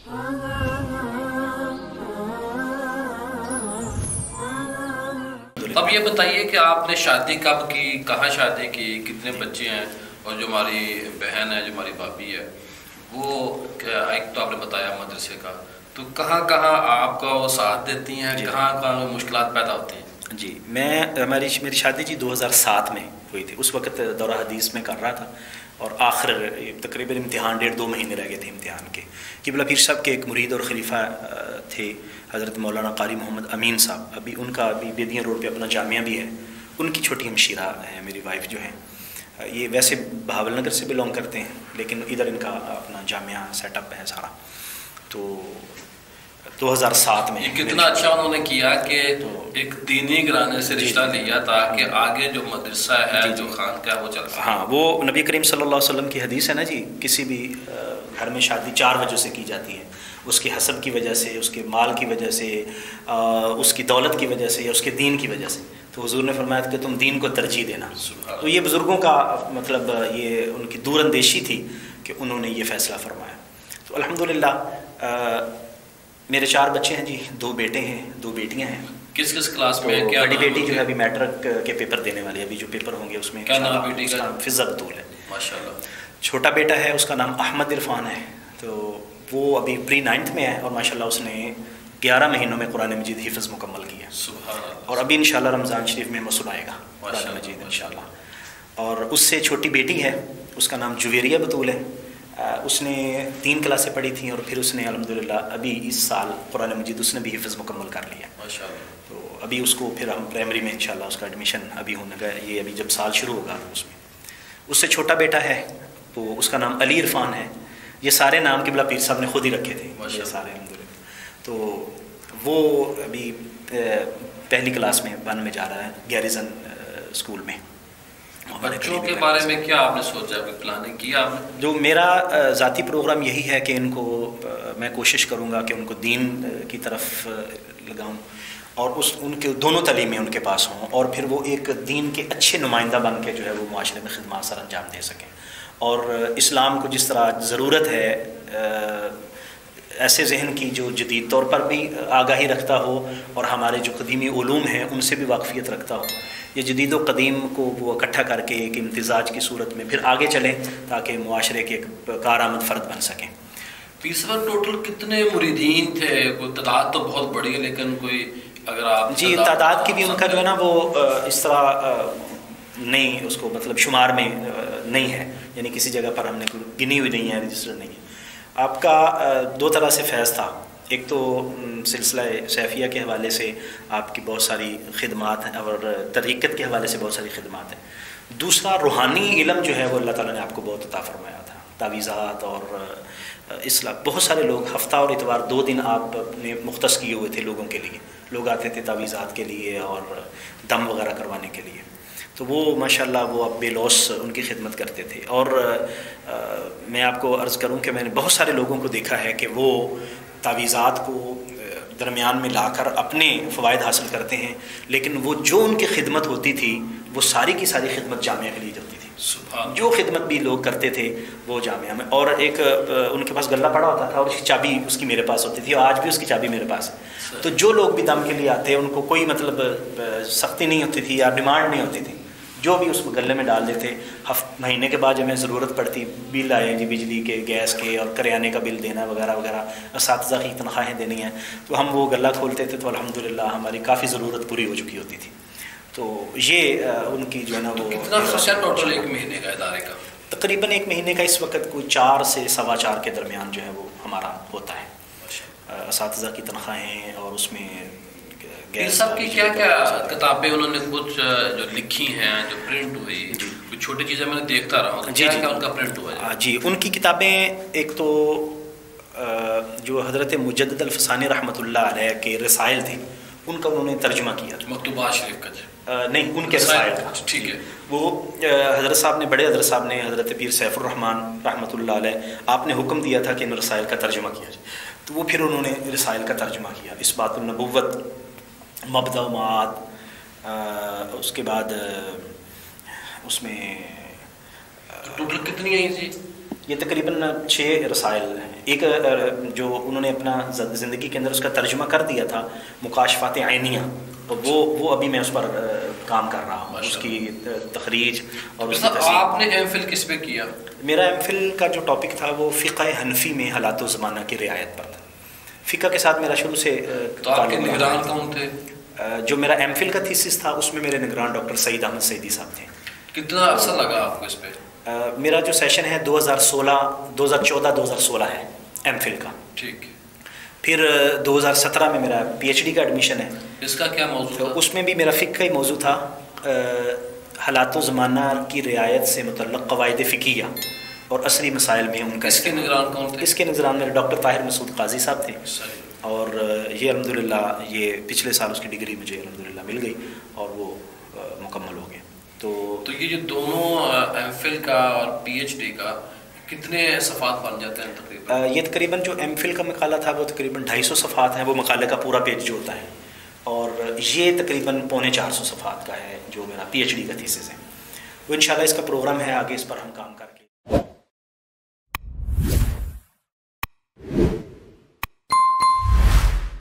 اب یہ بتائیے کہ آپ نے شادی کب کی، کہاں شادی کی، کتنے بچے ہیں، اور جو ہماری بہن ہے، جو ہماری بھابھی ہے، وہ ایک تو آپ نے بتایا مدرسے کا، تو کہاں کہاں آپ کا وہ ساتھ دیتی ہیں، کہاں کہاں مشکلات پیدا ہوتی ہیں؟ جی میری شادی 2007 میں ہوئی تھی. اس وقت دورہ حدیث میں کر رہا تھا، اور آخر تقریباً امتحان 1.5-2 مہینے رہ گئے تھے امتحان کے. قبلہ پیر صاحب کے ایک مرید اور خلیفہ تھے حضرت مولانا قاری محمد امین صاحب. ان کا بیدیاں روڈ پہ اپنا جامعہ بھی ہے. ان کی چھوٹی ہمشیرہ ہیں میری وائف جو ہیں. یہ ویسے بہاول نگر سے بلونگ کرتے ہیں، لیکن ادھر ان کا اپنا جامعہ سیٹ اپ ہے سارا. تو 2007 میں کتنا اچھا انہوں نے کیا کہ ایک دینی گھرانے سے رشتہ لیا تاکہ آگے جو مدرسہ ہے، جو خانقاہ، وہ چل سکے. ہاں، وہ نبی کریم صلی اللہ علیہ وسلم کی حدیث ہے نا جی، کسی بھی گھر میں شادی 4 وجہ سے کی جاتی ہے. اس کے حسب کی وجہ سے، اس کے مال کی وجہ سے، اس کی دولت کی وجہ سے، یا اس کے دین کی وجہ سے. تو حضور نے فرمایا کہ تم دین کو ترجیح دینا. تو یہ بزرگوں کا مطلب یہ ان کی دور اندیشی تھی کہ انہوں نے یہ فیصلہ فرمایا. تو الحمدللہ میرے 4 بچے ہیں جی، 2 بیٹے ہیں، 2 بیٹیاں ہیں. کس کس کلاس میں؟ بڑی بیٹی جو ہے ابھی میٹرک کے پیپر دینے والی ہے. ابھی جو پیپر ہوں گے اس میں کیا نام بیٹی کا؟ فضا بطول ہے. ماشاءاللہ. چھوٹا بیٹا ہے، اس کا نام احمد عرفان ہے. تو وہ ابھی پری 9th میں ہے، اور ماشاءاللہ اس نے 11 مہینوں میں قرآن مجید حفظ مکمل کیا. سبحان اللہ. اور ابھی انشاءاللہ رمضان شریف میں مسل آئے گا قرآن مجید انشاءاللہ. اور اس سے چھوٹی بیٹی ہے، اس کا نام جویریہ بطول ہے. اس نے 3 کلاسیں پڑھی تھیں، اور پھر اس نے الحمدللہ ابھی اس سال قرآن مجید اس نے بھی حفظ مکمل کر لیا. ماشاءاللہ. تو ابھی اس کو پھر ہم پرائمری میں انشاءاللہ اس کا ایڈمیشن ابھی ہونے کا، یہ ابھی جب سال شروع ہوگا اس میں. اس سے چھوٹا بیٹا ہے، تو اس کا نام علی عرفان ہے. یہ سارے نام قبلہ پیر صاحب نے خود ہی رکھے تھے یہ سارے الحمدللہ. تو وہ ابھی پہلی کلاس میں 1 میں جا رہا ہے، گیریزن اسکول میں. بچوں کے بارے میں کیا آپ نے سوچا، پلاننگ کی آپ نے؟ جو میرا ذاتی پروگرام یہی ہے کہ ان کو میں کوشش کروں گا کہ ان کو دین کی طرف لگاؤں، اور ان کے دونوں تعلیمیں ان کے پاس ہوں، اور پھر وہ ایک دین کے اچھے نمائندہ بن کے جو ہے وہ معاشرے میں خدمات سر انجام دے سکیں. اور اسلام کو جس طرح ضرورت ہے ایسے ذہن کی جو جدید طور پر بھی آگاہی رکھتا ہو، اور ہمارے جو قدیمی علوم ہیں ان سے بھی واقفیت رکھتا ہو. یہ جدید و قدیم کو وہ اکٹھا کر کے ایک امتزاج کی صورت میں پھر آگے چلیں، تاکہ معاشرے کے ایک کارآمد فرد بن سکیں. اس وقت ٹوٹل کتنے مریدین تھے؟ کوئی تعداد تو بہت بڑی ہے، لیکن کوئی اگر آپ جی تعداد کی بھی ان کا جو ہے نا وہ اس طرح نہیں، اس کو مطلب شمار میں نہیں ہے، یعنی کسی جگہ پر ہم نے گنی ہوئی نہیں ہے، رجسٹر نہیں ہے. آپ کا 2 طرح سے فیض تھا. ایک تو سلسلہ سیفیہ کے حوالے سے آپ کی بہت ساری خدمات ہیں، اور طریقت کے حوالے سے بہت ساری خدمات ہیں. دوسرا روحانی علم جو ہے وہ اللہ تعالیٰ نے آپ کو بہت عطا فرمایا تھا. تعویذات اور اصلاح، بہت سارے لوگ ہفتہ اور اتوار 2 دن آپ نے مختص کیے ہوئے تھے لوگوں کے لیے. لوگ آتے تھے تعویذات کے لیے اور دم وغیرہ کروانے کے لیے. تو وہ ماشاءاللہ وہ اب بے لوث ان کی خدمت کرتے تھے. اور میں آپ کو عرض کروں کہ میں نے بہت سارے لوگوں کو دیکھا ہے کہ وہ تعویذات کو درمیان میں لا کر اپنے فوائد حاصل کرتے ہیں، لیکن وہ جو ان کی خدمت ہوتی تھی وہ ساری کی ساری خدمت جامعہ کے لیے ہوتی تھی. جو خدمت بھی لوگ کرتے تھے وہ جامعہ میں. اور ایک ان کے پاس غلہ پڑا ہوتا تھا، اور اس کی چابی اس کی میرے پاس ہوتی تھی، اور آج بھی اس کی چابی میرے پاس ہے. تو جو لوگ بھی دم کے لیے آتے ان کو کوئی مطلب سختی نہیں ہوتی تھی یا ڈیمانڈ نہیں ہوتی تھی. جو بھی اس غلے میں ڈال دیتے. مہینے کے بعد جب ہمیں ضرورت پڑتی، بل آئے جی بجلی کے، گیس کے، اور کریانے کا بل دینا وغیرہ وغیرہ، اساتذہ کی تنخواہیں دینی ہیں، تو ہم وہ غلہ کھولتے تھے. تو الحمدللہ ہماری کافی ضرورت پوری ہو چکی ہوتی تھی. تو یہ ان کی جو ہے نا وہ کتنا خرچہ ٹوٹل 1 مہینے کا ادارے کا؟ تقریباً 1 مہینے کا اس وقت کوئی 4 سے 4.25 کے درمیان جو ہے وہ ہمارا ہوتا ہے. اساتذہ کی تنخواہیں، اور اس میں سب کی کیا کیا کتابیں انہوں نے کچھ جو لکھی ہیں، جو پرنٹ ہوئی، کچھ چھوٹی چیزیں میں نے دیکھتا رہا ہوں. جی کیا ان کا پرنٹ ہوا؟ جی ان کی کتابیں، ایک تو جو حضرت مجدد الفسانی رحمۃ اللہ علیہ کے رسائل تھے ان کا انہوں نے ترجمہ کیا. مکتوبات شریف کا؟ نہیں، ان کے رسائل کا. ٹھیک ہے. وہ حضرت صاحب نے، بڑے حضرت صاحب نے، حضرت پیر سیف الرحمن رحمۃ اللہ علیہ، آپ نے حکم دیا تھا کہ ان رسائل کا ترجمہ کیا جائے. تو وہ پھر انہوں نے رسائل کا ترجمہ کیا. اثبات النبوت، مبدأ و معاد، اس کے بعد اس میں ٹوٹل کتنی آئی تھی؟ یہ تقریباً 6 رسائل ہیں. ایک جو انہوں نے اپنا زندگی کے اندر اس کا ترجمہ کر دیا تھا مکاشفات عینیہ، تو وہ ابھی میں اس پر کام کر رہا ہوں، اس کی تخریج اور اس کی تصحیح. آپ نے ایم فل کس پہ کیا؟ میرا ایم فل کا جو ٹاپک تھا وہ فقہ حنفی میں حالات و زمانہ کی رعایت پر تھا. فقہ کے ساتھ میرا شروع سے تو آپ کے نگران کون تھے؟ جو میرا ایم فل کا تھیسس تھا اس میں میرے نگران ڈاکٹر سعید احمد سعیدی صاحب تھے. کتنا عرصہ لگا آپ کو اس پہ؟ میرا جو سیشن ہے 2014-2016 ہے ایم فل کا. ٹھیک. پھر 2017 میں میرا پی ایچ ڈی کا ایڈمیشن ہے. اس کا کیا موضوع تو تھا؟ اس میں بھی میرا فقہ کا ہی موضوع تھا، حالات و زمانہ کی رعایت سے متعلق قواعد فقہیہ اور عصری مسائل میں ان کا. اس کے نگران کون تھے؟ اس کے نگران میرے ڈاکٹر طاہر مسعود قاضی صاحب تھے. صحیح. اور یہ الحمدللہ یہ پچھلے سال اس کی ڈگری مجھے الحمدللہ مل گئی اور وہ مکمل ہو گئے. تو یہ جو دونوں ایم فل کا اور پی ایچ ڈی کا کتنے صفحات بن جاتے ہیں تقریباً؟ یہ تقریباً جو ایم فل کا مقالہ تھا وہ تقریباً 250 صفحات ہیں، وہ مقالے کا پورا پیج جو ہوتا ہے، اور یہ تقریباً 450 صفحات کا ہے جو میرا پی ایچ ڈی کا تھیسس ہے. وہ انشاءاللہ اس کا پروگرام ہے، آگے اس پر ہم کام کر کے